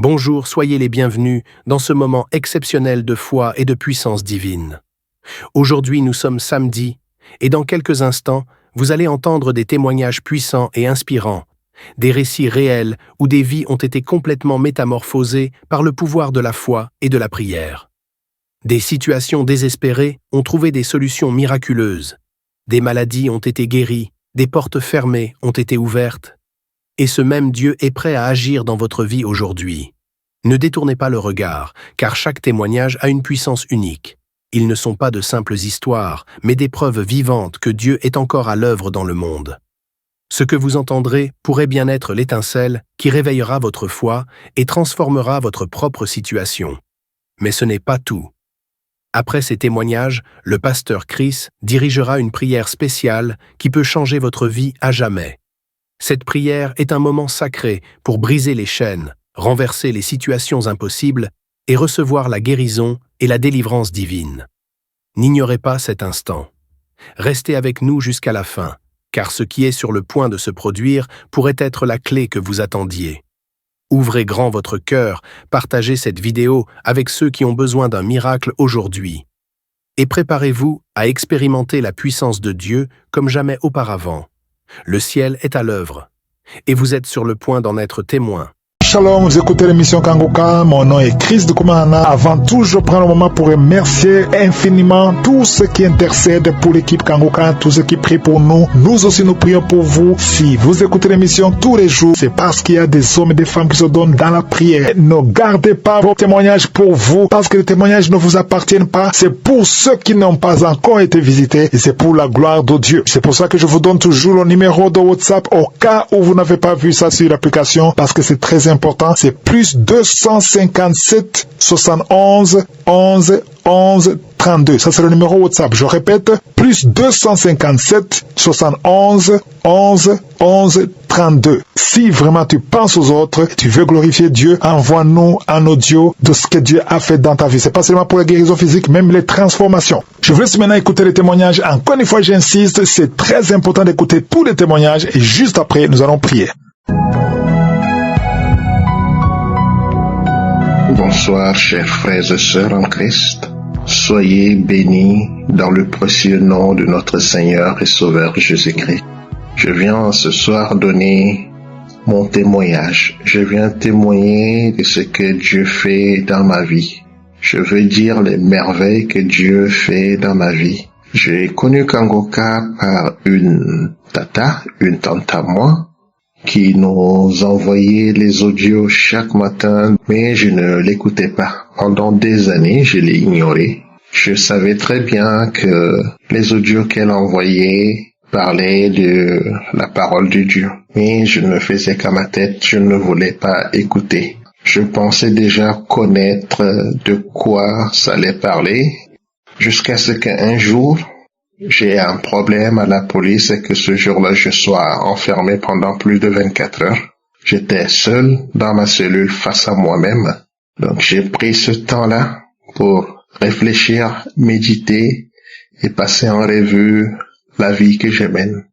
Bonjour, soyez les bienvenus dans ce moment exceptionnel de foi et de puissance divine. Aujourd'hui, nous sommes samedi, et dans quelques instants, vous allez entendre des témoignages puissants et inspirants, des récits réels où des vies ont été complètement métamorphosées par le pouvoir de la foi et de la prière. Des situations désespérées ont trouvé des solutions miraculeuses, des maladies ont été guéries, des portes fermées ont été ouvertes, et ce même Dieu est prêt à agir dans votre vie aujourd'hui. Ne détournez pas le regard, car chaque témoignage a une puissance unique. Ils ne sont pas de simples histoires, mais des preuves vivantes que Dieu est encore à l'œuvre dans le monde. Ce que vous entendrez pourrait bien être l'étincelle qui réveillera votre foi et transformera votre propre situation. Mais ce n'est pas tout. Après ces témoignages, le pasteur Chris dirigera une prière spéciale qui peut changer votre vie à jamais. Cette prière est un moment sacré pour briser les chaînes, renverser les situations impossibles et recevoir la guérison et la délivrance divine. N'ignorez pas cet instant. Restez avec nous jusqu'à la fin, car ce qui est sur le point de se produire pourrait être la clé que vous attendiez. Ouvrez grand votre cœur, partagez cette vidéo avec ceux qui ont besoin d'un miracle aujourd'hui. Et préparez-vous à expérimenter la puissance de Dieu comme jamais auparavant. Le ciel est à l'œuvre, et vous êtes sur le point d'en être témoin. Shalom, vous écoutez l'émission Kangoka, mon nom est Chris de Koumana. Avant tout, je prends le moment pour remercier infiniment tous ceux qui intercèdent pour l'équipe Kangoka, tous ceux qui prient pour nous. Nous aussi, nous prions pour vous. Si vous écoutez l'émission tous les jours, c'est parce qu'il y a des hommes et des femmes qui se donnent dans la prière. Ne gardez pas vos témoignages pour vous, parce que les témoignages ne vous appartiennent pas. C'est pour ceux qui n'ont pas encore été visités, et c'est pour la gloire de Dieu. C'est pour ça que je vous donne toujours le numéro de WhatsApp au cas où vous n'avez pas vu ça sur l'application, parce que c'est très important. C'est plus 257 71 11 11 32. Ça, c'est le numéro WhatsApp. Je répète, plus 257 71 11 11 32. Si vraiment tu penses aux autres, tu veux glorifier Dieu, envoie-nous un audio de ce que Dieu a fait dans ta vie. C'est pas seulement pour la guérison physique, même les transformations. Je vous laisse maintenant écouter les témoignages. Encore une fois, j'insiste, c'est très important d'écouter tous les témoignages et juste après, nous allons prier. Bonsoir, chers frères et sœurs en Christ. Soyez bénis dans le précieux nom de notre Seigneur et Sauveur Jésus-Christ. Je viens ce soir donner mon témoignage. Je viens témoigner de ce que Dieu fait dans ma vie. Je veux dire les merveilles que Dieu fait dans ma vie. J'ai connu Kangoka par une tante à moi, qui nous envoyait les audios chaque matin, mais je ne l'écoutais pas. Pendant des années, je l'ai ignoré. Je savais très bien que les audios qu'elle envoyait parlaient de la parole de Dieu, mais je ne faisais qu'à ma tête, je ne voulais pas écouter. Je pensais déjà connaître de quoi ça allait parler, jusqu'à ce qu'un jour, j'ai un problème à la police et que ce jour-là, je sois enfermé pendant plus de 24 heures. J'étais seul dans ma cellule face à moi-même. Donc, j'ai pris ce temps-là pour réfléchir, méditer et passer en revue la vie que je mène.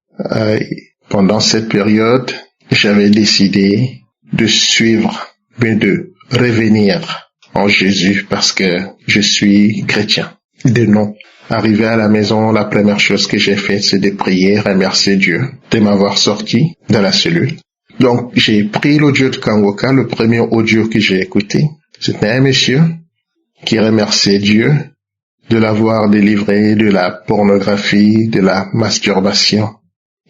Pendant cette période, j'avais décidé de suivre, mais de revenir en Jésus parce que je suis chrétien. De nom. Arrivé à la maison, la première chose que j'ai faite, c'est de prier, remercier Dieu de m'avoir sorti de la cellule. Donc, j'ai pris l'audio de Kangoka, le premier audio que j'ai écouté. C'était un monsieur qui remerciait Dieu de l'avoir délivré de la pornographie, de la masturbation.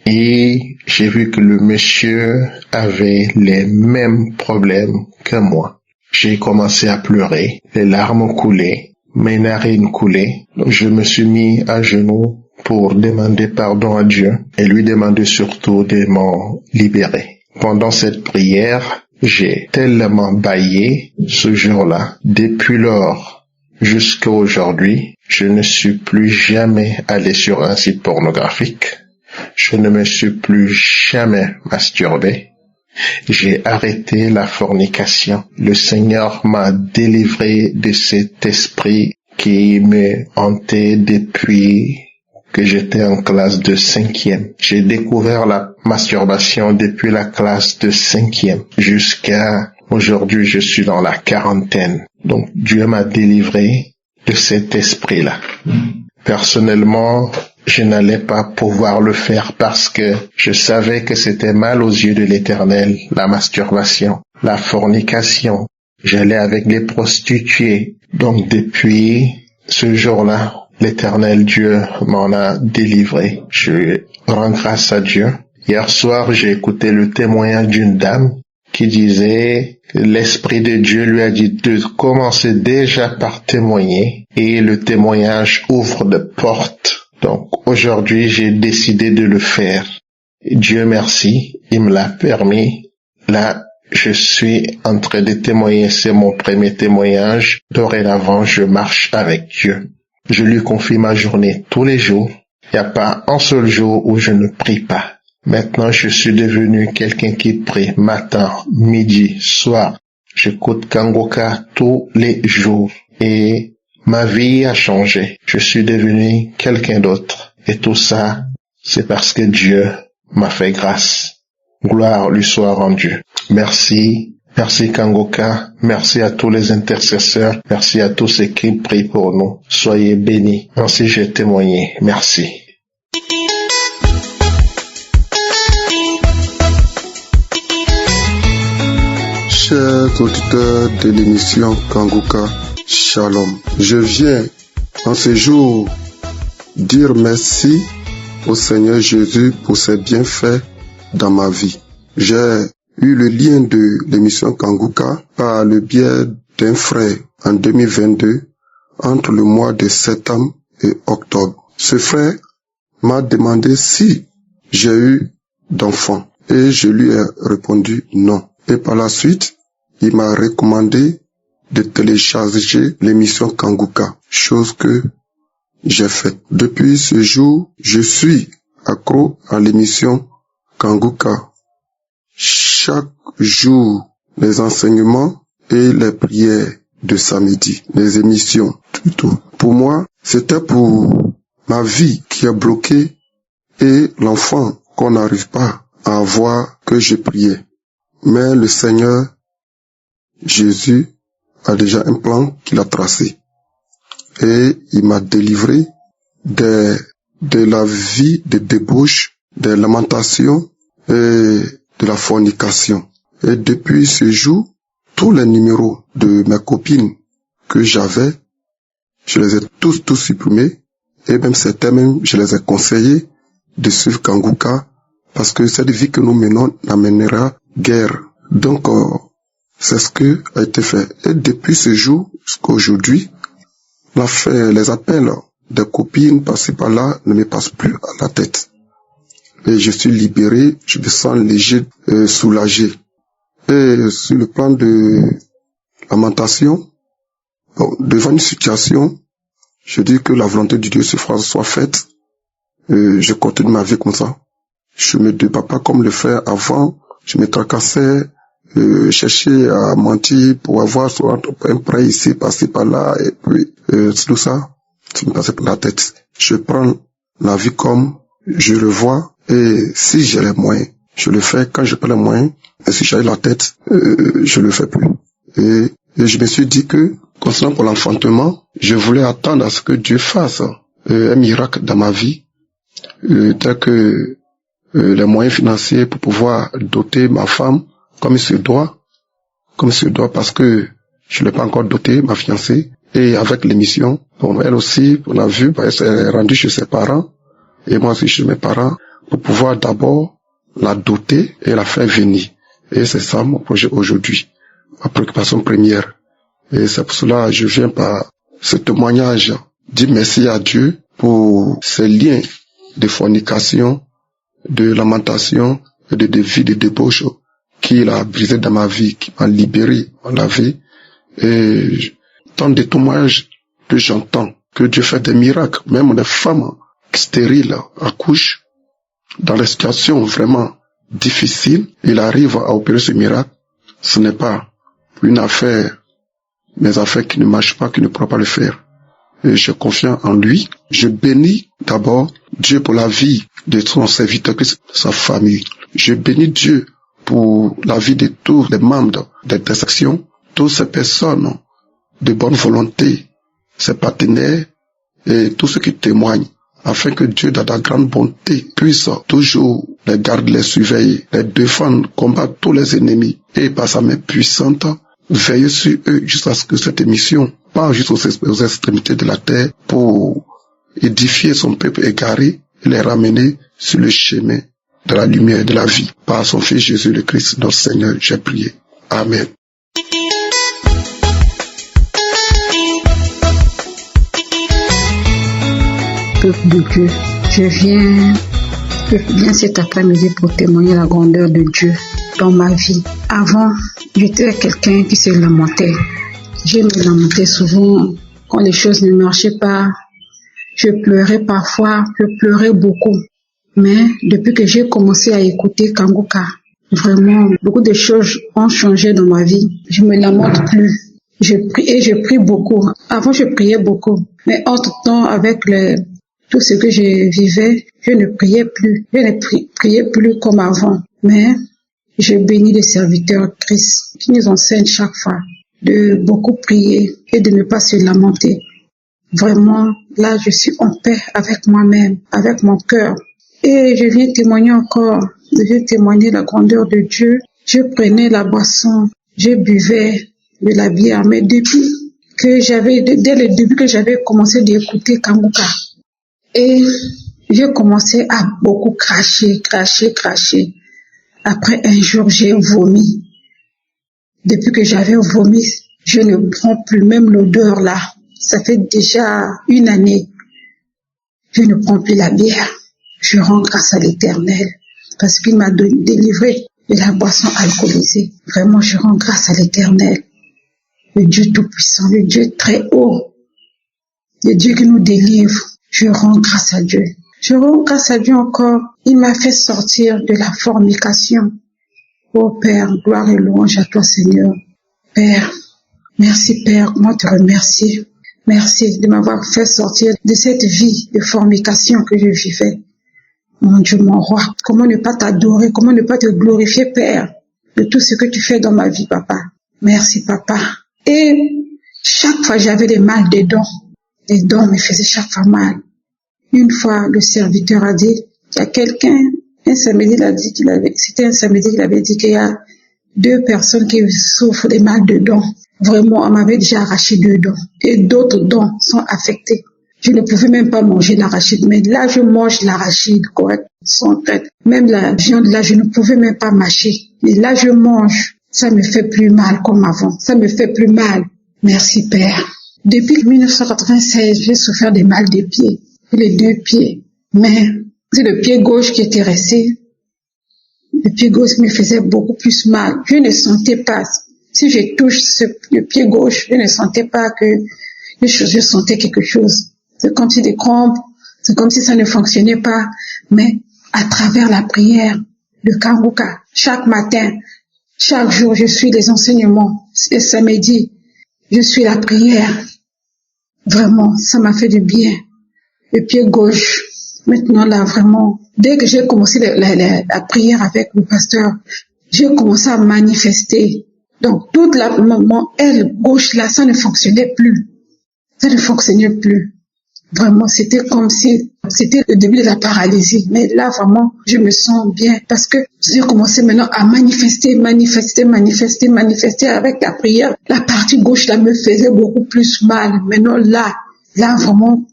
Et j'ai vu que le monsieur avait les mêmes problèmes que moi. J'ai commencé à pleurer, les larmes coulaient. Mes narines coulaient. Je me suis mis à genoux pour demander pardon à Dieu et lui demander surtout de m'en libérer. Pendant cette prière, j'ai tellement bâillé ce jour-là. Depuis lors jusqu'à aujourd'hui, je ne suis plus jamais allé sur un site pornographique. Je ne me suis plus jamais masturbé. J'ai arrêté la fornication. Le Seigneur m'a délivré de cet esprit qui me hantait depuis que j'étais en classe de 5e. J'ai découvert la masturbation depuis la classe de 5e jusqu'à Aujourd'hui, je suis dans la quarantaine. Donc, Dieu m'a délivré de cet esprit-là. Personnellement, je n'allais pas pouvoir le faire parce que je savais que c'était mal aux yeux de l'Éternel, la masturbation, la fornication. J'allais avec les prostituées. Donc, depuis ce jour-là, l'Éternel Dieu m'en a délivré. Je rends grâce à Dieu. Hier soir, j'ai écouté le témoignage d'une dame qui disait que l'Esprit de Dieu lui a dit de commencer déjà par témoigner et le témoignage ouvre de portes. Donc aujourd'hui, j'ai décidé de le faire. Dieu merci, il me l'a permis. Là, je suis en train de témoigner, c'est mon premier témoignage. Dorénavant, je marche avec Dieu. Je lui confie ma journée tous les jours. Il n'y a pas un seul jour où je ne prie pas. Maintenant, je suis devenu quelqu'un qui prie matin, midi, soir. J'écoute Kangoka tous les jours et ma vie a changé. Je suis devenu quelqu'un d'autre. Et tout ça, c'est parce que Dieu m'a fait grâce. Gloire lui soit rendue. Merci. Merci Kangoka. Merci à tous les intercesseurs. Merci à tous ceux qui prient pour nous. Soyez bénis. Ainsi j'ai témoigné. Merci. Chers auditeurs de l'émission Kangoka, Shalom. Je viens en ce jour dire merci au Seigneur Jésus pour ses bienfaits dans ma vie. J'ai eu le lien de l'émission Kangoka par le biais d'un frère en 2022 entre le mois de septembre et octobre. Ce frère m'a demandé si j'ai eu d'enfants et je lui ai répondu non. Et par la suite, il m'a recommandé de télécharger l'émission Kangoka, chose que j'ai faite. Depuis ce jour, je suis accro à l'émission Kangoka. Chaque jour, les enseignements et les prières de samedi, les émissions, tout. Pour moi, c'était pour ma vie qui est bloquée et l'enfant qu'on n'arrive pas à avoir que je priais. Mais le Seigneur Jésus a déjà un plan qu'il a tracé. Et il m'a délivré de la vie de débauche, des lamentations et de la fornication. Et depuis ce jour, tous les numéros de mes copines que j'avais, je les ai tous supprimés. Et même certains, je les ai conseillés de suivre Kangoka parce que cette vie que nous menons n'amènera guère. Donc, c'est ce qui a été fait. Et depuis ce jour jusqu'à aujourd'hui, les appels des copines par-ci par-là ne me passent plus à la tête. Et je suis libéré, je me sens léger, soulagé. Et sur le plan de lamentation, devant une situation, je dis que la volonté de Dieu soit faite. Je continue ma vie comme ça. Je me débats pas comme le faire avant. Je me tracassais, chercher à mentir pour avoir un prêt ici, passer par là, et puis tout ça me passait par la tête. Je prends la vie comme je le vois, et si j'ai les moyens, je le fais quand j'ai pas les moyens, et si j'ai la tête, je le fais plus. Et je me suis dit que, concernant pour l'enfantement, je voulais attendre à ce que Dieu fasse un miracle dans ma vie, tel que les moyens financiers pour pouvoir doter ma femme comme il se doit parce que je ne l'ai pas encore doté, ma fiancée, et avec l'émission, bon, elle aussi, on a vu, elle s'est rendue chez ses parents, et moi aussi chez mes parents, pour pouvoir d'abord la doter et la faire venir. Et c'est ça mon projet aujourd'hui, ma préoccupation première. Et c'est pour cela que je viens par ce témoignage, dire merci à Dieu pour ces liens de fornication, de lamentation et de vie de débauche qu'il a brisé dans ma vie, qui m'a libéré, m'a lavé. Et tant de témoignages que j'entends, que Dieu fait des miracles, même les femmes stériles accouchent dans des situations vraiment difficiles, il arrive à opérer ce miracle. Ce n'est pas une affaire, mes affaires qui ne marchent pas, qui ne pourra pas le faire. Et je confiance en lui. Je bénis d'abord Dieu pour la vie de son serviteur, de sa famille. Je bénis Dieu pour la vie de tous les membres d'intersection, toutes ces personnes de bonne volonté, ses partenaires et tous ceux qui témoignent, afin que Dieu, dans la grande bonté, puisse toujours les garder, les surveiller, les défendre, combattre tous les ennemis et par sa main puissante, veiller sur eux jusqu'à ce que cette émission parte jusqu'aux extrémités de la terre pour édifier son peuple égaré et les ramener sur le chemin de la lumière et de la vie. Par son Fils Jésus le Christ, notre Seigneur, j'ai prié. Amen. Peuple de Dieu, je viens cet après-midi pour témoigner la grandeur de Dieu dans ma vie. Avant, j'étais quelqu'un qui se lamentait. Je me lamentais souvent quand les choses ne marchaient pas. Je pleurais parfois, je pleurais beaucoup. Mais depuis que j'ai commencé à écouter Kanguka, vraiment, beaucoup de choses ont changé dans ma vie. Je me lamente plus. Je prie beaucoup. Avant, je priais beaucoup. Mais entre-temps, avec tout ce que je vivais, je ne priais plus. Je ne priais plus comme avant. Mais je bénis les serviteurs Christ qui nous enseignent chaque fois de beaucoup prier et de ne pas se lamenter. Vraiment, là, je suis en paix avec moi-même, avec mon cœur. Et je viens témoigner encore, je viens témoigner la grandeur de Dieu. Je prenais la boisson, je buvais de la bière, mais dès le début que j'avais commencé d'écouter Kanguka, et j'ai commencé à beaucoup cracher. Après un jour, j'ai vomi. Depuis que j'avais vomi, je ne prends plus même l'odeur là. Ça fait déjà 1 année. Je ne prends plus la bière. Je rends grâce à l'Éternel parce qu'il m'a délivré de la boisson alcoolisée. Vraiment, je rends grâce à l'Éternel, le Dieu Tout-Puissant, le Dieu très haut, le Dieu qui nous délivre. Je rends grâce à Dieu. Je rends grâce à Dieu encore. Il m'a fait sortir de la fornication. Oh Père, gloire et louange à toi Seigneur. Père, merci Père, moi te remercie. Merci de m'avoir fait sortir de cette vie de fornication que je vivais. Mon Dieu, mon roi, comment ne pas t'adorer, comment ne pas te glorifier Père de tout ce que tu fais dans ma vie Papa. Merci Papa. Et chaque fois j'avais des mal des dents. Les dents me faisaient chaque fois mal. Une fois, le serviteur a dit, il y a quelqu'un, un samedi, c'était un samedi qu'il avait dit qu'il y a 2 personnes qui souffrent des mal de dents. Vraiment, on m'avait déjà arraché 2 dents. Et d'autres dents sont affectées. Je ne pouvais même pas manger l'arachide. Mais là, je mange l'arachide, correct, sans traite. Même la viande, là, je ne pouvais même pas mâcher. Mais là, je mange. Ça me fait plus mal comme avant. Ça me fait plus mal. Merci, Père. Depuis 1996, j'ai souffert des mal des pieds. Les 2 pieds. Mais c'est le pied gauche qui était resté. Le pied gauche me faisait beaucoup plus mal. Je ne sentais pas. Si je touche le pied gauche, je ne sentais pas que je sentais quelque chose. C'est comme si des crampes, c'est comme si ça ne fonctionnait pas. Mais à travers la prière de Kanguka, chaque matin, chaque jour, je suis les enseignements. Le samedi, je suis la prière. Vraiment, ça m'a fait du bien. Le pied gauche, maintenant là, vraiment, dès que j'ai commencé la prière avec le pasteur, j'ai commencé à manifester. Donc, toute mon aile gauche là, ça ne fonctionnait plus. Ça ne fonctionnait plus. Vraiment, c'était comme si c'était le début de la paralysie. Mais là, vraiment, je me sens bien parce que j'ai commencé maintenant à manifester avec la prière. La partie gauche là me faisait beaucoup plus mal. Maintenant là, vraiment,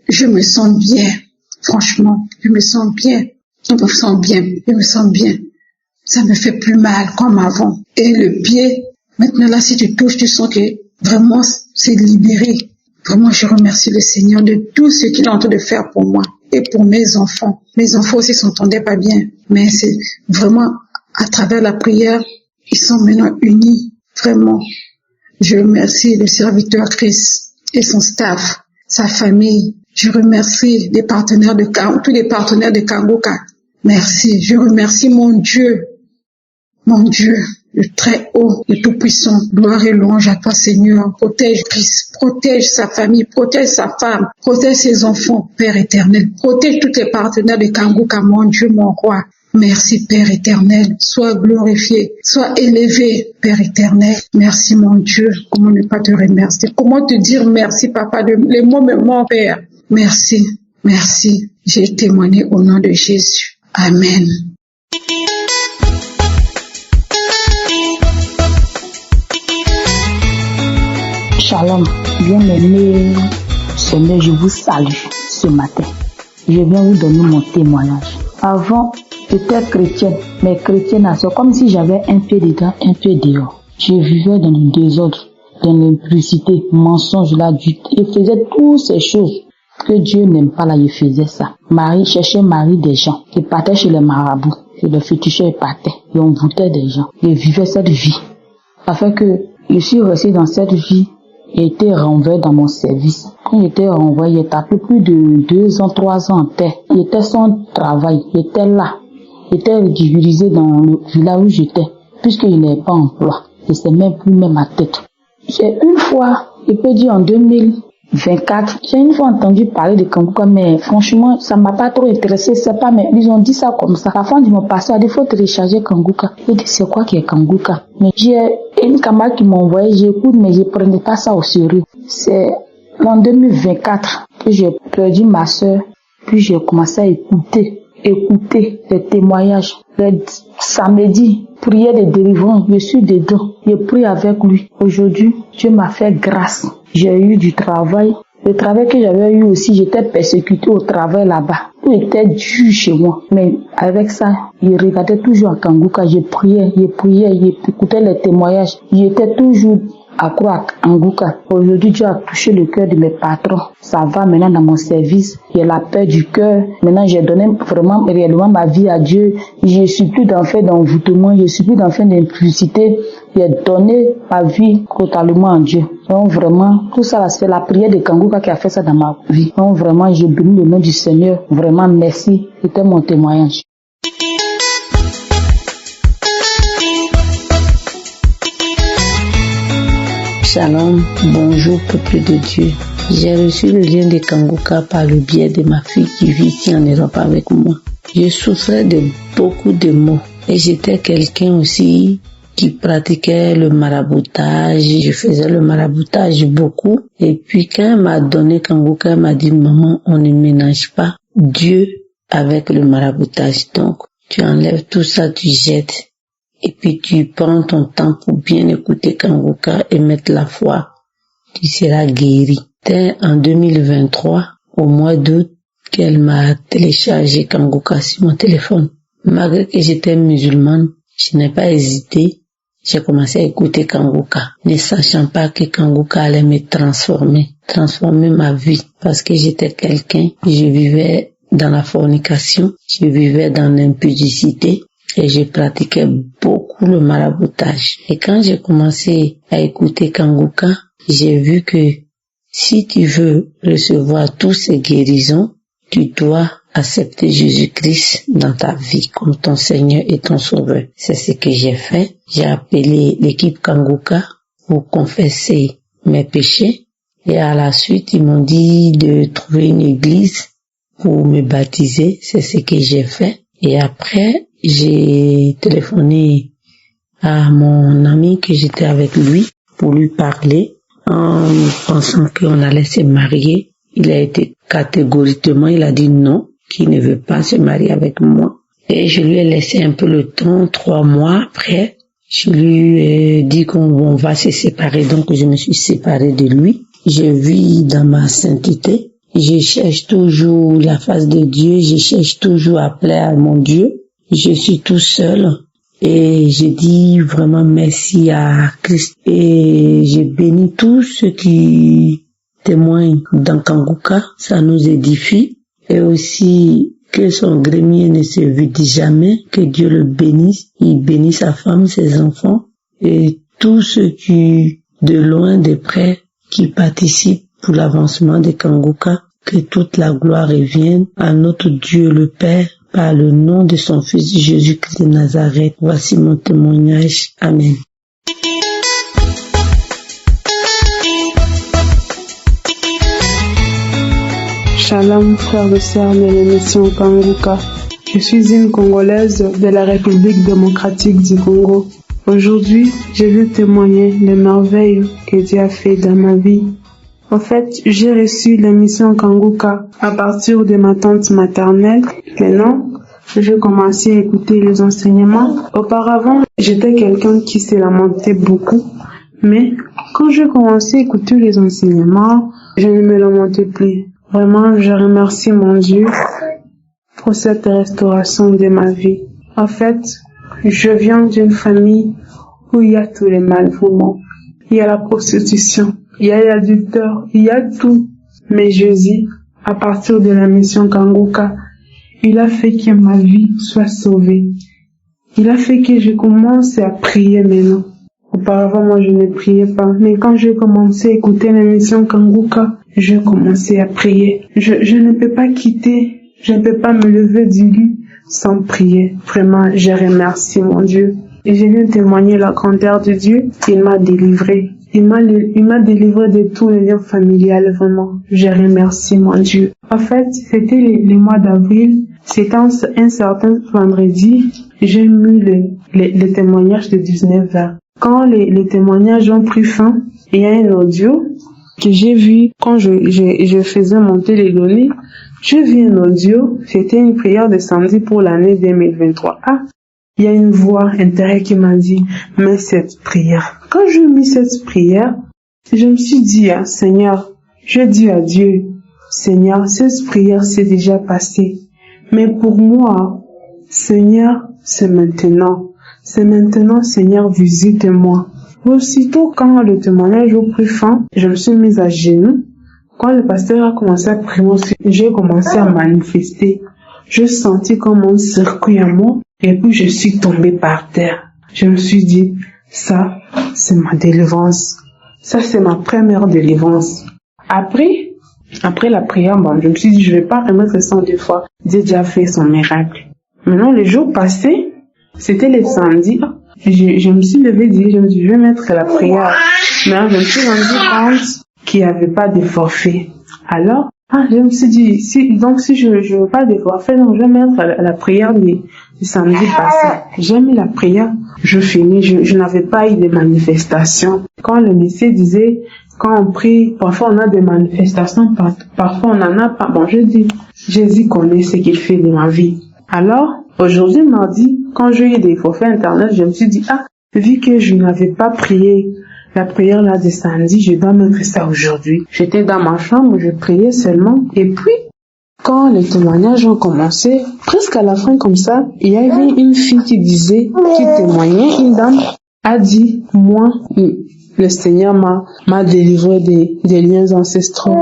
je me sens bien. Franchement, je me sens bien. Je me sens bien. Ça me fait plus mal comme avant. Et le pied, maintenant là, si tu touches, tu sens que vraiment, c'est libéré. Vraiment, je remercie le Seigneur de tout ce qu'il est en train de faire pour moi et pour mes enfants. Mes enfants aussi s'entendaient pas bien. Mais c'est vraiment, à travers la prière, ils sont maintenant unis. Vraiment. Je remercie le serviteur Christ et son staff, sa famille. Je remercie les partenaires tous les partenaires de Kanguka. Merci. Je remercie mon Dieu, le très haut, le tout-puissant. Gloire et louange à toi, Seigneur. Protège Christ, protège sa famille, protège sa femme, protège ses enfants, Père éternel. Protège tous les partenaires de Kanguka, mon Dieu, mon roi. Merci Père éternel, sois glorifié, sois élevé Père éternel. Merci mon Dieu, comment ne pas te remercier, comment te dire merci Papa, les mots me manquent Père. Merci, merci, j'ai témoigné au nom de Jésus. Amen. Shalom, bien-aimé Seigneur, je vous salue ce matin. Je viens vous donner mon témoignage. Avant, j'étais chrétienne, mais chrétienne, c'est comme si j'avais un pied dedans, un pied dehors. Je vivais dans le désordre, dans l'impudicité, mensonge, l'adultère. Je faisais toutes ces choses que Dieu n'aime pas là, je faisais ça. Cherchais mari des gens. Je partais chez les marabouts, chez les féticheurs, je partais. Et on boutait des gens. Je vivais cette vie. Afin que je suis resté dans cette vie. J'ai été renvoyé dans mon service. Quand j'étais renvoyé, j'ai tapé plus de 2 ans, 3 ans en terre. J'étais sans travail. J'étais là. J'étais ridiculisé dans le village où j'étais, puisque je n'avais pas d'emploi. Je sais même plus même ma tête. J'ai une fois, je peux dire en 2024, j'ai une fois entendu parler de Kanguka, mais franchement, ça m'a pas trop intéressé. C'est pas, mais ils ont dit ça comme ça. La fin de mon passé, il faut télécharger Kanguka. J'ai dit, c'est quoi qui est Kanguka? Mais j'ai une camarade qui m'a envoyé, j'écoute, mais je prenais pas ça au sérieux. C'est en 2024 que j'ai perdu ma soeur, puis j'ai commencé à écouter les témoignages. Le samedi, prière de délivrance, je suis dedans, je prie avec lui. Aujourd'hui, Dieu m'a fait grâce. J'ai eu du travail. Le travail que j'avais eu aussi, j'étais persécuté au travail là-bas. Tout était dur chez moi. Mais avec ça, je regardais toujours à Kanguka, je priais, j'écoutais les témoignages. J'étais toujours accro à Kanguka. Aujourd'hui, Dieu a touché le cœur de mes patrons. Ça va maintenant dans mon service. J'ai la paix du cœur. Maintenant, j'ai donné vraiment, réellement ma vie à Dieu. Je suis plus dans fait d'envoûtement. Je suis plus dans fait d'impudicité. J'ai donné ma vie totalement à Dieu. Donc vraiment, tout ça, c'est la prière de Kanguka qui a fait ça dans ma vie. Donc vraiment, je bénis le nom du Seigneur. Vraiment, merci. C'était mon témoignage. Shalom, bonjour peuple de Dieu. J'ai reçu le lien de Kanguka par le biais de ma fille qui vit ici en Europe avec moi. Je souffrais de beaucoup de maux et j'étais quelqu'un aussi qui pratiquait le maraboutage. Je faisais le maraboutage beaucoup. Et puis quand elle m'a donné Kanguka, elle m'a dit, maman, on ne mélange pas Dieu avec le maraboutage. Donc, tu enlèves tout ça, tu jettes. Et puis tu prends ton temps pour bien écouter Kanguka et mettre la foi. Tu seras guéri. C'était en 2023, au mois d'août, qu'elle m'a téléchargé Kanguka sur mon téléphone. Malgré que j'étais musulmane, je n'ai pas hésité. J'ai commencé à écouter Kanguka, ne sachant pas que Kanguka allait me transformer ma vie. Parce que j'étais quelqu'un, je vivais dans la fornication, je vivais dans l'impudicité. Et je pratiquais beaucoup le maraboutage. Et quand j'ai commencé à écouter Kanguka, j'ai vu que si tu veux recevoir toutes ces guérisons, tu dois accepter Jésus-Christ dans ta vie comme ton Seigneur et ton Sauveur. C'est ce que j'ai fait. J'ai appelé l'équipe Kanguka pour confesser mes péchés. Et à la suite, ils m'ont dit de trouver une église pour me baptiser. C'est ce que j'ai fait. Et après, j'ai téléphoné à mon ami que j'étais avec lui pour lui parler en pensant qu'on allait se marier. Il a été catégoriquement, il a dit non, qu'il ne veut pas se marier avec moi. Et je lui ai laissé un peu le temps, 3 mois après. Je lui ai dit qu'on va se séparer, donc je me suis séparée de lui. Je vis dans ma sainteté. Je cherche toujours la face de Dieu, je cherche toujours à plaire à mon Dieu. Je suis tout seul et je dis vraiment merci à Christ. Et je bénis tous ceux qui témoignent dans Kanguka, ça nous édifie. Et aussi que son grenier ne se vide jamais, que Dieu le bénisse. Il bénisse sa femme, ses enfants et tous ceux qui, de loin, de près, qui participent pour l'avancement de Kanguka, que toute la gloire revienne à notre Dieu le Père, par le nom de son Fils Jésus-Christ de Nazareth. Voici mon témoignage. Amen. Shalom, frères et sœurs de l'émission Kanguka. Je suis une Congolaise de la République démocratique du Congo. Aujourd'hui, je veux témoigner les merveilles que Dieu a fait dans ma vie. En fait, j'ai reçu l'émission Kanguka à partir de ma tante maternelle. Maintenant, j'ai commencé à écouter les enseignements. Auparavant, j'étais quelqu'un qui se lamentait beaucoup. Mais quand j'ai commencé à écouter les enseignements, je ne me lamentais plus. Vraiment, je remercie mon Dieu pour cette restauration de ma vie. En fait, je viens d'une famille où il y a tous les mal, vraiment. Il y a la prostitution, il y a l'adultère, il y a tout. Mais Jésus, à partir de la mission Kanguka, il a fait que ma vie soit sauvée. Il a fait que je commence à prier maintenant. Auparavant, moi, je ne priais pas. Mais quand j'ai commencé à écouter l'émission Kanguka, j'ai commencé à prier. Je ne peux pas quitter, je ne peux pas me lever du lit sans prier. Vraiment, je remercie mon Dieu. Et je viens témoigner la grandeur de Dieu. Il m'a délivré. Il m'a délivré de tous les liens familiales, vraiment. Je remercie mon Dieu. En fait, c'était les mois d'avril. C'était un certain vendredi. J'ai mis les témoignages de 19h. Quand les témoignages ont pris fin, il y a un audio que j'ai vu quand je faisais monter les données. J'ai vu un audio, c'était une prière de samedi pour l'année 2023. Ah, il y a une voix intérieure qui m'a dit, mais cette prière. Quand j'ai mis cette prière, je me suis dit, Seigneur, je dis à Dieu, Seigneur, cette prière s'est déjà passée. Mais pour moi, Seigneur, c'est maintenant. C'est maintenant, Seigneur, visite-moi. Aussitôt, quand le témoignage a pris fin, je me suis mise à genoux. Quand le pasteur a commencé à prier, j'ai commencé à manifester. Je sentis comme un circuit à moi, et puis je suis tombée par terre. Je me suis dit, ça, c'est ma délivrance. Ça, c'est ma première délivrance. Après la prière, je me suis dit, je vais pas remettre ça 2 fois. Dieu a déjà fait son miracle. Maintenant, les jours passés, c'était le samedi. Je me suis levée, je me suis dit, je vais mettre la prière. Mais je me suis rendu compte qu'il n'y avait pas de forfait. Alors, je me suis dit, si je veux pas de forfait, donc je vais mettre la prière du samedi passé. J'ai mis la prière, je finis, je n'avais pas eu de manifestation. Quand le Messie disait, quand on prie, parfois on a des manifestations, parfois on n'en a pas. Bon, je dis, Jésus connaît ce qu'il fait de ma vie. Alors, aujourd'hui, mardi, quand j'ai eu des forfaits internet, je me suis dit, vu que je n'avais pas prié la prière là de samedi, je dois mettre ça aujourd'hui. J'étais dans ma chambre, je priais seulement. Et puis, quand les témoignages ont commencé, presque à la fin comme ça, il y avait une fille qui témoignait, une dame a dit, moi, le Seigneur m'a délivré des liens ancestraux,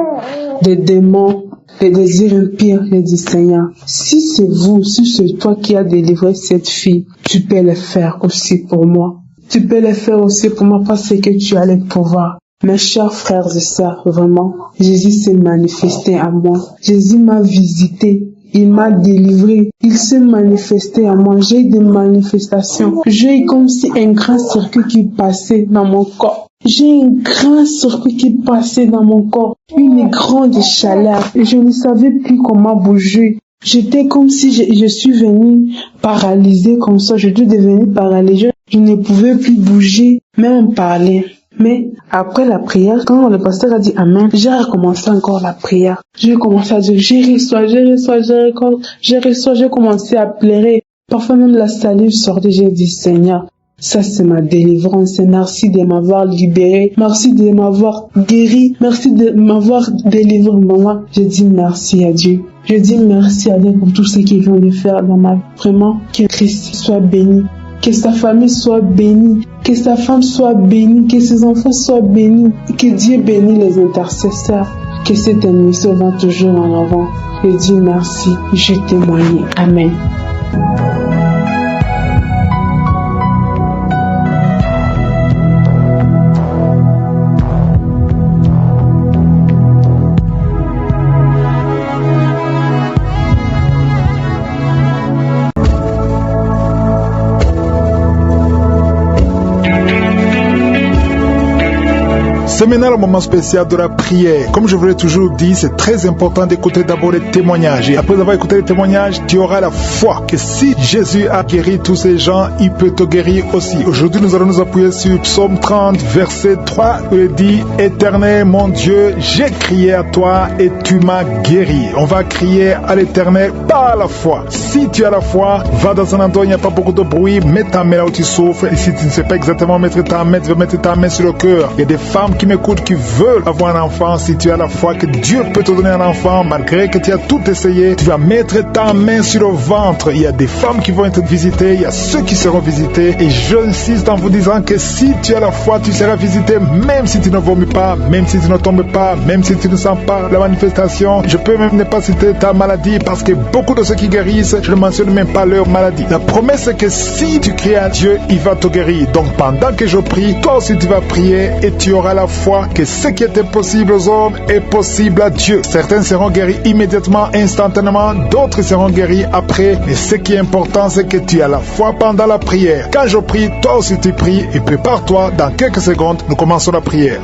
des démons, des désirs impurs. J'ai dit, Seigneur, si c'est toi qui as délivré cette fille, tu peux le faire aussi pour moi. Tu peux le faire aussi pour moi parce que tu as le pouvoir. Mes chers frères et sœurs, vraiment, Jésus s'est manifesté à moi. Jésus m'a visité. Il m'a délivré. Il s'est manifesté à moi. J'ai eu des manifestations. J'ai eu comme si un grand circuit qui passait dans mon corps. J'ai un grand circuit qui passait dans mon corps. Une grande chaleur. Et je ne savais plus comment bouger. J'étais comme si je suis venue paralysée comme ça. Je suis devenue paralysée. Je ne pouvais plus bouger, même parler. Mais après la prière, quand le pasteur a dit Amen, j'ai recommencé encore la prière. J'ai commencé à dire, j'ai commencé à pleurer. Parfois même la salive sortait, j'ai dit Seigneur, ça c'est ma délivrance. Merci de m'avoir libéré. Merci de m'avoir guéri. Merci de m'avoir délivré, maman. Je dis merci à Dieu. Je dis merci à Dieu pour tout ce qu'il vient de faire dans ma vie. Vraiment, que Christ soit béni. Que sa famille soit bénie, que sa femme soit bénie, que ses enfants soient bénis, que Dieu bénisse les intercesseurs, que cette émission va toujours en avant. Je dis merci, je témoigne. Amen. C'est maintenant le moment spécial de la prière. Comme je vous l'ai toujours dit, c'est très important d'écouter d'abord les témoignages. Et après avoir écouté les témoignages, tu auras la foi que si Jésus a guéri tous ces gens, il peut te guérir aussi. Aujourd'hui, nous allons nous appuyer sur Psaume 30, verset 3, où il dit « Éternel, mon Dieu, j'ai crié à toi et tu m'as guéri. » On va crier à l'Éternel par la foi. Si tu as la foi, va dans un endroit où il n'y a pas beaucoup de bruit, mets ta main là où tu souffres. Et si tu ne sais pas exactement mettre ta main, tu vas mettre ta main sur le cœur. Il y a des femmes qui m'écoutent qui veulent avoir un enfant. Si tu as la foi que Dieu peut te donner un enfant, malgré que tu as tout essayé, tu vas mettre ta main sur le ventre. Il y a des femmes qui vont être visitées, il y a ceux qui seront visités. Et j'insiste en vous disant que si tu as la foi, tu seras visité, même si tu ne vomis pas, même si tu ne tombes pas, même si tu ne sens pas la manifestation. Je peux même ne pas citer ta maladie parce que beaucoup de ceux qui guérissent, je ne mentionne même pas leur maladie. La promesse est que si tu cries à Dieu, il va te guérir. Donc pendant que je prie, toi aussi tu vas prier et tu auras la foi que ce qui était possible aux hommes est possible à Dieu. Certains seront guéris immédiatement, instantanément, d'autres seront guéris après. Mais ce qui est important, c'est que tu as la foi pendant la prière. Quand je prie, toi aussi tu pries et prépare-toi, dans quelques secondes, nous commençons la prière.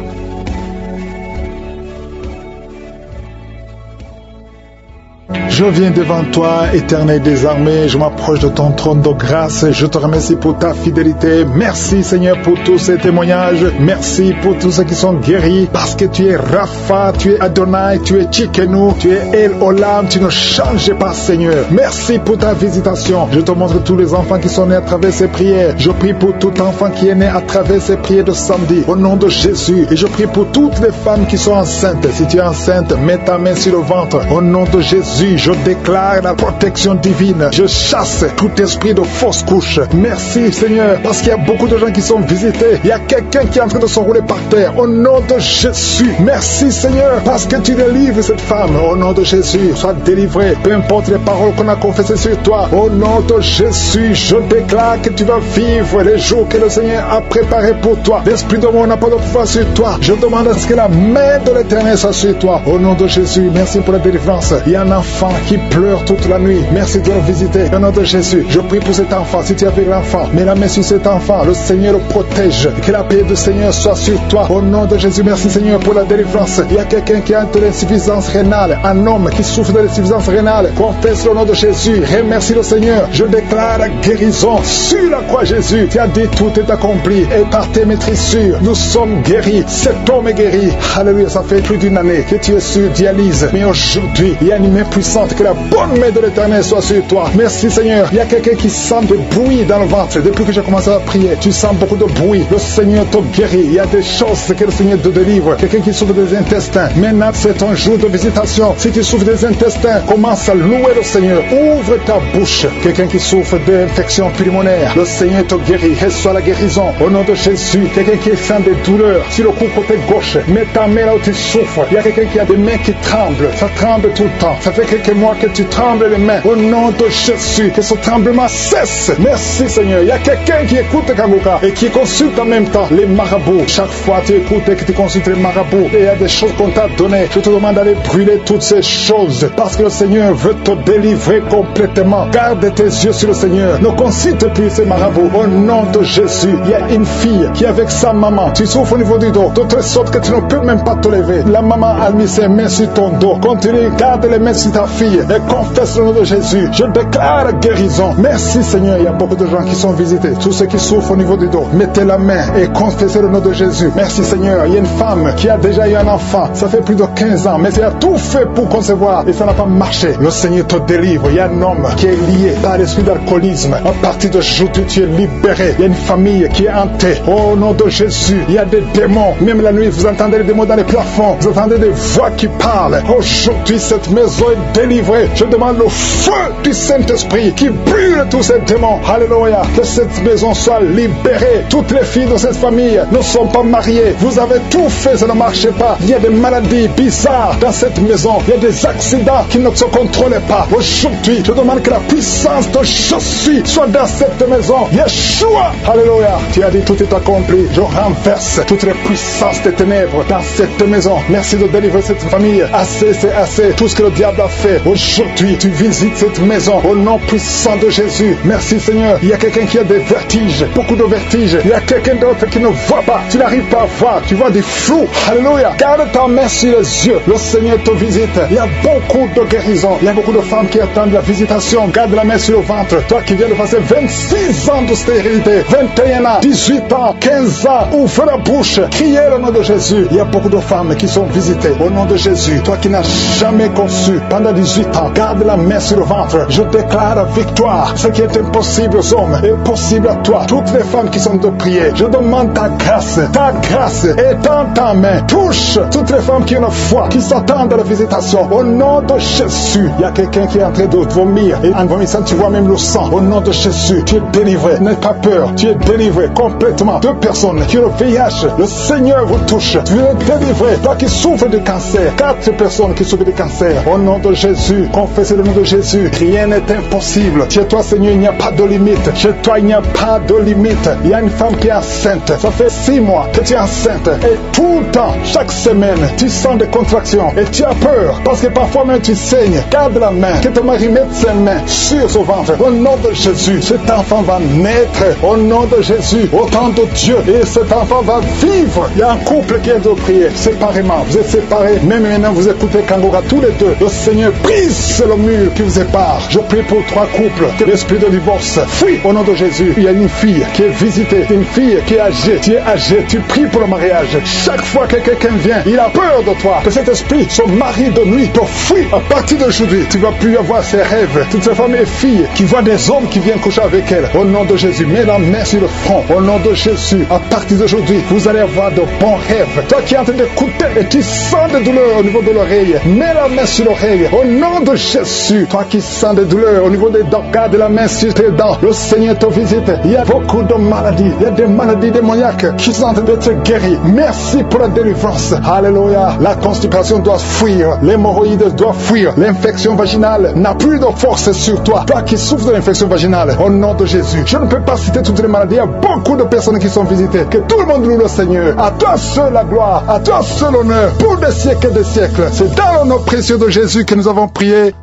Je viens devant toi, Éternel des armées, je m'approche de ton trône de grâce, je te remercie pour ta fidélité. Merci Seigneur pour tous ces témoignages, merci pour tous ceux qui sont guéris, parce que tu es Rapha, tu es Adonai, tu es Tchikenu, tu es El Olam, tu ne changes pas Seigneur. Merci pour ta visitation. Je te montre tous les enfants qui sont nés à travers ces prières. Je prie pour tout enfant qui est né à travers ces prières de samedi, au nom de Jésus. Et je prie pour toutes les femmes qui sont enceintes. Si tu es enceinte, mets ta main sur le ventre, au nom de Jésus. Je déclare la protection divine. Je chasse tout esprit de fausse couche. Merci Seigneur, parce qu'il y a beaucoup de gens qui sont visités. Il y a quelqu'un qui est en train de se rouler par terre. Au nom de Jésus. Merci Seigneur, parce que tu délivres cette femme. Au nom de Jésus, sois délivrée. Peu importe les paroles qu'on a confessées sur toi. Au nom de Jésus, je déclare que tu vas vivre les jours que le Seigneur a préparés pour toi. L'esprit de mort n'a pas de pouvoir sur toi. Je demande à ce que la main de l'Éternel soit sur toi. Au nom de Jésus, merci pour la délivrance. Il y a un enfant qui pleure toute la nuit. Merci de le visiter. Au nom de Jésus, je prie pour cet enfant. Si tu es avec l'enfant, mets la main sur cet enfant. Le Seigneur le protège. Que la paix du Seigneur soit sur toi. Au nom de Jésus, merci Seigneur pour la délivrance. Il y a quelqu'un qui a de l'insuffisance rénale. Un homme qui souffre de l'insuffisance rénale. Confesse le nom de Jésus. Remercie le Seigneur. Je déclare la guérison sur la croix Jésus. Tu as dit tout est accompli. Et par tes maîtrissures, nous sommes guéris. Cet homme est guéri. Alléluia, ça fait plus d'une année que tu es sur dialyse. Mais aujourd'hui, il y a une main puissante. Que la bonne main de l'Éternel soit sur toi. Merci Seigneur. Il y a quelqu'un qui sent de bruit dans le ventre. Depuis que j'ai commencé à prier, tu sens beaucoup de bruit. Le Seigneur te guérit. Il y a des choses que le Seigneur te délivre. Quelqu'un qui souffre des intestins. Maintenant, c'est ton jour de visitation. Si tu souffres des intestins, commence à louer le Seigneur. Ouvre ta bouche. Quelqu'un qui souffre d'infection pulmonaire, le Seigneur te guérit. Reçois la guérison. Au nom de Jésus. Quelqu'un qui sent des douleurs sur le cou côté gauche, mets ta main là où tu souffres. Il y a quelqu'un qui a des mains qui tremblent. Ça tremble tout le temps. Ça fait quelques mois que tu trembles les mains. Au nom de Jésus, que ce tremblement cesse. Merci Seigneur. Il y a quelqu'un qui écoute Kanguka et qui consulte en même temps les marabouts. Chaque fois tu écoutes et que tu consultes les marabouts, et il y a des choses qu'on t'a données. Je te demande d'aller brûler toutes ces choses, parce que le Seigneur veut te délivrer complètement. Garde tes yeux sur le Seigneur. Ne consulte plus ces marabouts. Au nom de Jésus, il y a une fille qui est avec sa maman. Tu souffres au niveau du dos, de telle sorte que tu ne peux même pas te lever. La maman a mis ses mains sur ton dos. Continue, garde les mains sur ta fille et confesse le nom de Jésus. Je déclare la guérison. Merci Seigneur. Il y a beaucoup de gens qui sont visités. Tous ceux qui souffrent au niveau du dos, mettez la main et confessez le nom de Jésus. Merci Seigneur. Il y a une femme qui a déjà eu un enfant. Ça fait plus de 15 ans, mais elle a tout fait pour concevoir et ça n'a pas marché. Le Seigneur te délivre. Il y a un homme qui est lié par l'esprit d'alcoolisme. À partir d'aujourd'hui, tu es libéré. Il y a une famille qui est hantée. Au nom de Jésus, il y a des démons. Même la nuit, vous entendez les démons dans les plafonds. Vous entendez des voix qui parlent. Aujourd'hui, cette maison est délivrée. Je demande le feu du Saint-Esprit qui brûle tous ces démons. Alléluia. Que cette maison soit libérée. Toutes les filles de cette famille ne sont pas mariées. Vous avez tout fait, ça ne marchait pas. Il y a des maladies bizarres dans cette maison. Il y a des accidents qui ne se contrôlent pas. Aujourd'hui, je demande que la puissance de je suis soit dans cette maison. Yeshua. Alléluia. Tu as dit tout est accompli. Je renverse toutes les puissances des ténèbres dans cette maison. Merci de délivrer cette famille. Assez, c'est assez. Tout ce que le diable a fait visiter. Aujourd'hui, tu visites cette maison au nom puissant de Jésus. Merci Seigneur. Il y a quelqu'un qui a des vertiges, beaucoup de vertiges. Il y a quelqu'un d'autre qui ne voit pas. Tu n'arrives pas à voir. Tu vois des flous. Alléluia. Garde ta main sur les yeux. Le Seigneur te visite. Il y a beaucoup de guérisons. Il y a beaucoup de femmes qui attendent la visitation. Garde la main sur le ventre. Toi qui viens de passer 26 ans de stérilité, 21 ans, 18 ans, 15 ans, ouvre la bouche. Criez le nom de Jésus. Il y a beaucoup de femmes qui sont visitées au nom de Jésus. Toi qui n'as jamais conçu pendant 18 ans, garde la main sur le ventre. Je déclare la victoire. Ce qui est impossible aux hommes est possible à toi. Toutes les femmes qui sont de prier, je demande ta grâce est dans ta main. Touche toutes les femmes qui ont la foi, qui s'attendent à la visitation. Au nom de Jésus, il y a quelqu'un qui est en train de vomir et en vomissant tu vois même le sang. Au nom de Jésus, tu es délivré. N'aie pas peur, tu es délivré complètement. 2 personnes qui ont le VIH, le Seigneur vous touche. Tu es délivré. Toi qui souffres de cancer, 4 personnes qui souffrent de cancer. Au nom de Jésus, confessez le nom de Jésus. Rien n'est impossible. Chez toi, Seigneur, il n'y a pas de limite. Chez toi, il n'y a pas de limite. Il y a une femme qui est enceinte. Ça fait 6 mois que tu es enceinte. Et tout le temps, chaque semaine, tu sens des contractions. Et tu as peur. Parce que parfois même tu saignes. Garde la main. Que ton mari mette ses mains sur son ventre. Au nom de Jésus, cet enfant va naître. Au nom de Jésus, au temps de Dieu. Et cet enfant va vivre. Il y a un couple qui est de prier séparément. Vous êtes séparés. Même maintenant, vous écoutez Kangoka tous les deux. Le Seigneur brise le mur qui vous sépare. Je prie pour 3 couples. Que l'esprit de divorce fuit au nom de Jésus. Il y a une fille qui est visitée. Une fille qui est âgée. Tu es âgé. Tu pries pour le mariage. Chaque fois que quelqu'un vient, il a peur de toi. Que cet esprit, son mari de nuit, te fuit. À partir d'aujourd'hui, tu ne vas plus avoir ces rêves. Toutes ces femmes et filles qui voient des hommes qui viennent coucher avec elles. Au nom de Jésus, mets la main sur le front. Au nom de Jésus, à partir d'aujourd'hui, vous allez avoir de bons rêves. Toi qui es en train d'écouter et qui sens des douleurs au niveau de l'oreille, mets la main sur l'oreille. Au nom de Jésus, toi qui sens des douleurs au niveau des dents, garde la main sur tes dents. Le Seigneur te visite. Il y a beaucoup de maladies. Il y a des maladies démoniaques qui sont en train d'être guéries. Merci pour la délivrance. Alléluia. La constipation doit fuir. L'hémorroïde doit fuir. L'infection vaginale n'a plus de force sur toi. Toi qui souffres de l'infection vaginale, au nom de Jésus. Je ne peux pas citer toutes les maladies. Il y a beaucoup de personnes qui sont visitées. Que tout le monde loue le Seigneur. À toi seul la gloire. À toi seul l'honneur. Pour des siècles et des siècles. C'est dans le nom précieux de Jésus que nous avons prié.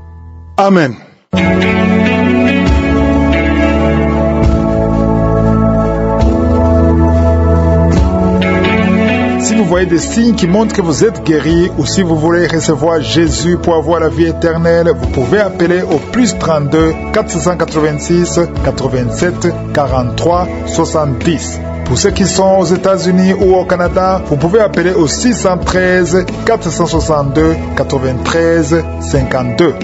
Amen. Si vous voyez des signes qui montrent que vous êtes guéri ou si vous voulez recevoir Jésus pour avoir la vie éternelle, vous pouvez appeler au plus 32 486 87 43 70. Pour ceux qui sont aux États-Unis ou au Canada, vous pouvez appeler au 613 462 93 52.